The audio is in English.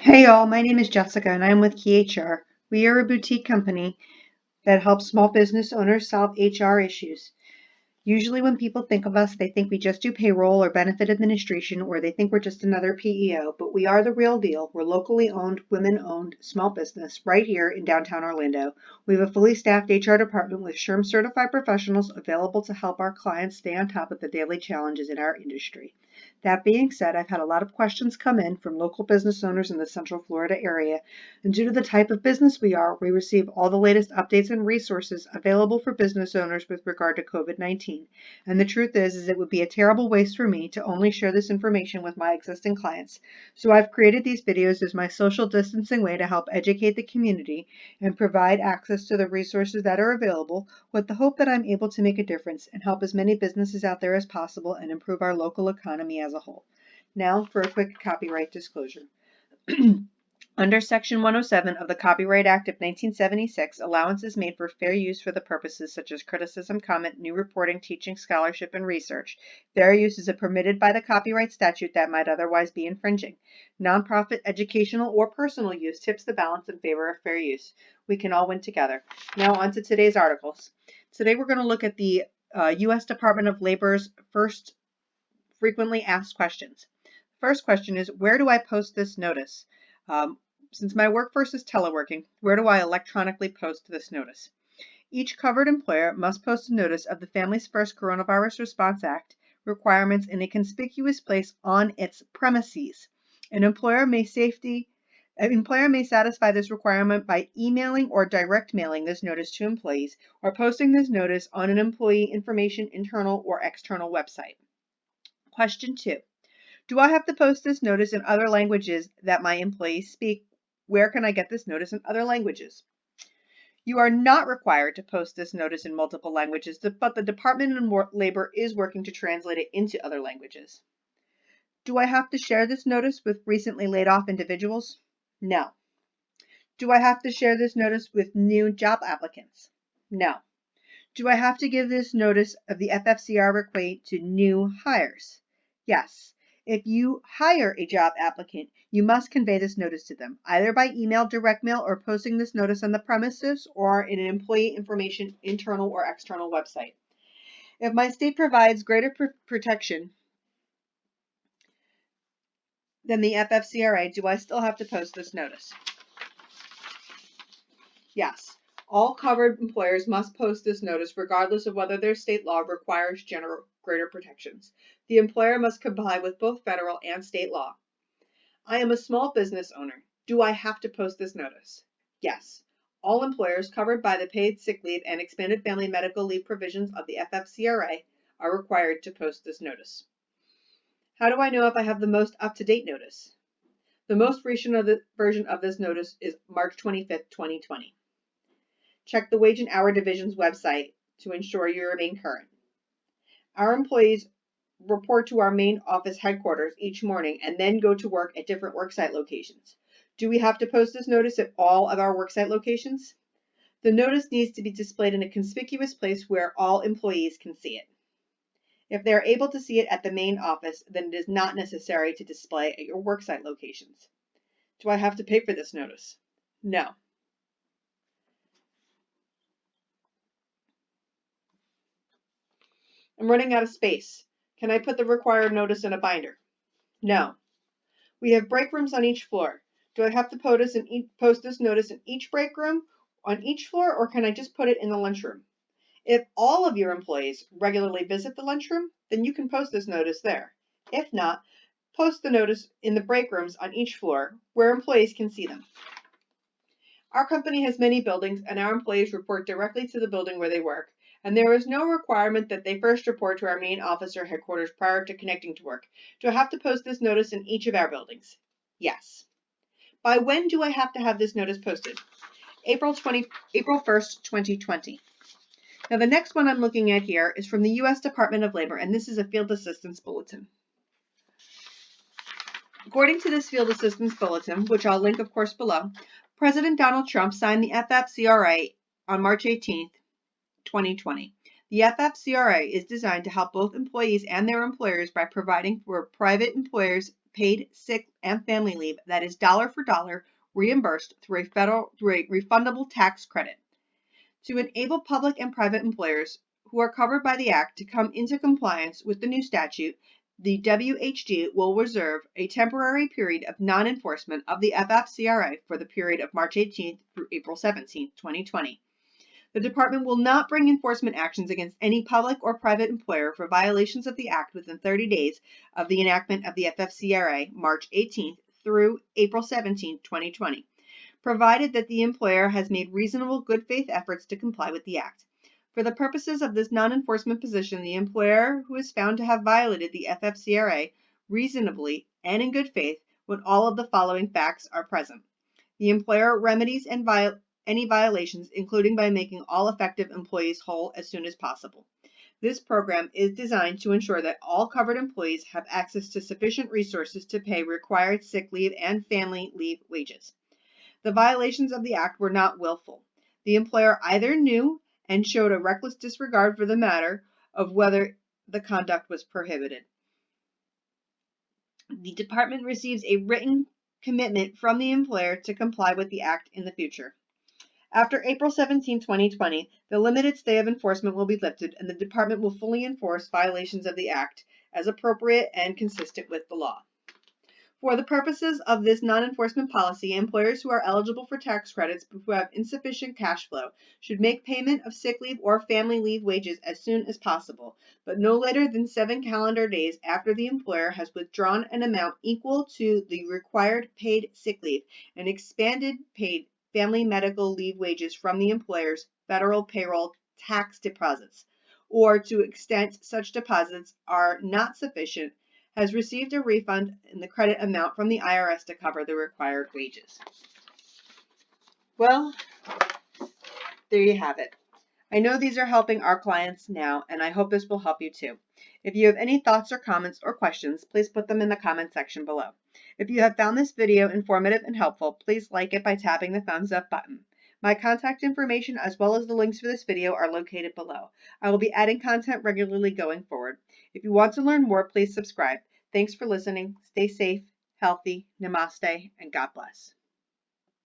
Hey y'all, my name is Jessica and I'm with KeyHR. We are a boutique company that helps small business owners solve HR issues. Usually when people think of us, they think we just do payroll or benefit administration, or they think we're just another PEO, but we are the real deal. We're locally owned, women-owned small business right here in downtown Orlando. We have a fully staffed HR department with SHRM certified professionals available to help our clients stay on top of the daily challenges in our industry. That being said, I've had a lot of questions come in from local business owners in the Central Florida area. And due to the type of business we are, we receive all the latest updates and resources available for business owners with regard to COVID-19. And the truth is it would be a terrible waste for me to only share this information with my existing clients. So I've created these videos as my social distancing way to help educate the community and provide access to the resources that are available, with the hope that I'm able to make a difference and help as many businesses out there as possible and improve our local economy as a whole. Now for a quick copyright disclosure. Under Section 107 of the Copyright Act of 1976, allowance is made for fair use for the purposes such as criticism, comment, new reporting, teaching, scholarship, and research. Fair use is permitted by the copyright statute that might otherwise be infringing. Nonprofit, educational, or personal use tips the balance in favor of fair use. We can all win together. Now on to today's articles. Today we're going to look at the U.S. Department of Labor's first frequently asked questions. First question is, where do I post this notice? Since my workforce is teleworking, where do I electronically post this notice? Each covered employer must post a notice of the Families First Coronavirus Response Act requirements in a conspicuous place on its premises. An employer may satisfy this requirement by emailing or direct mailing this notice to employees, or posting this notice on an employee information internal or external website. Question 2. Do I have to post this notice in other languages that my employees speak? Where can I get this notice in other languages? You are not required to post this notice in multiple languages, but the Department of Labor is working to translate it into other languages. Do I have to share this notice with recently laid off individuals? No. Do I have to share this notice with new job applicants? No. Do I have to give this notice of the FFCRA to new hires? Yes. If you hire a job applicant, you must convey this notice to them, either by email, direct mail, or posting this notice on the premises or in an employee information internal or external website. If my state provides greater protection than the FFCRA, do I still have to post this notice? Yes. All covered employers must post this notice regardless of whether their state law requires greater protections. The employer must comply with both federal and state law. I am a small business owner. Do I have to post this notice? Yes. All employers covered by the paid sick leave and expanded family medical leave provisions of the FFCRA are required to post this notice. How do I know if I have the most up-to-date notice? The most recent version of this notice is March 25th, 2020. Check the Wage and Hour Division's website to ensure you remain current. Our employees report to our main office headquarters each morning and then go to work at different worksite locations. Do we have to post this notice at all of our worksite locations? The notice needs to be displayed in a conspicuous place where all employees can see it. If they are able to see it at the main office, then it is not necessary to display at your worksite locations. Do I have to pay for this notice? No. I'm running out of space. Can I put the required notice in a binder? No. We have break rooms on each floor. Do I have to post this notice in each break room on each floor, or can I just put it in the lunchroom? If all of your employees regularly visit the lunchroom, then you can post this notice there. If not, post the notice in the break rooms on each floor where employees can see them. Our company has many buildings, and our employees report directly to the building where they work, and there is no requirement that they first report to our main office or headquarters prior to connecting to work. Do I have to post this notice in each of our buildings? Yes. By when do I have to have this notice posted? April 1st, 2020. Now the next one I'm looking at here is from the U.S. Department of Labor, and this is a field assistance bulletin. According to this field assistance bulletin, which I'll link of course below, President Donald Trump signed the FFCRA on March 18th, 2020. The FFCRA is designed to help both employees and their employers by providing for private employers paid sick and family leave that is dollar for dollar reimbursed through a refundable tax credit. To enable public and private employers who are covered by the Act to come into compliance with the new statute, the WHG will reserve a temporary period of non-enforcement of the FFCRA for the period of March 18th through April 17th, 2020. The Department will not bring enforcement actions against any public or private employer for violations of the Act within 30 days of the enactment of the FFCRA, March 18th through April 17th, 2020, provided that the employer has made reasonable good faith efforts to comply with the Act. For the purposes of this non-enforcement position, the employer who is found to have violated the FFCRA reasonably and in good faith when all of the following facts are present. The employer remedies any violations, including by making all affected employees whole as soon as possible. This program is designed to ensure that all covered employees have access to sufficient resources to pay required sick leave and family leave wages. The violations of the Act were not willful. The employer either knew and showed a reckless disregard for the matter of whether the conduct was prohibited. The Department receives a written commitment from the employer to comply with the Act in the future. After April 17, 2020, the limited stay of enforcement will be lifted and the Department will fully enforce violations of the Act as appropriate and consistent with the law. For the purposes of this non-enforcement policy, employers who are eligible for tax credits but who have insufficient cash flow should make payment of sick leave or family leave wages as soon as possible, but no later than 7 calendar days after the employer has withdrawn an amount equal to the required paid sick leave and expanded paid family medical leave wages from the employer's federal payroll tax deposits, or to extent such deposits are not sufficient, has received a refund in the credit amount from the IRS to cover the required wages. Well, there you have it. I know these are helping our clients now, and I hope this will help you too. If you have any thoughts or comments or questions, please put them in the comment section below. If you have found this video informative and helpful, please like it by tapping the thumbs up button. My contact information as well as the links for this video are located below. I will be adding content regularly going forward. If you want to learn more, please subscribe. Thanks for listening. Stay safe, healthy, namaste, and God bless.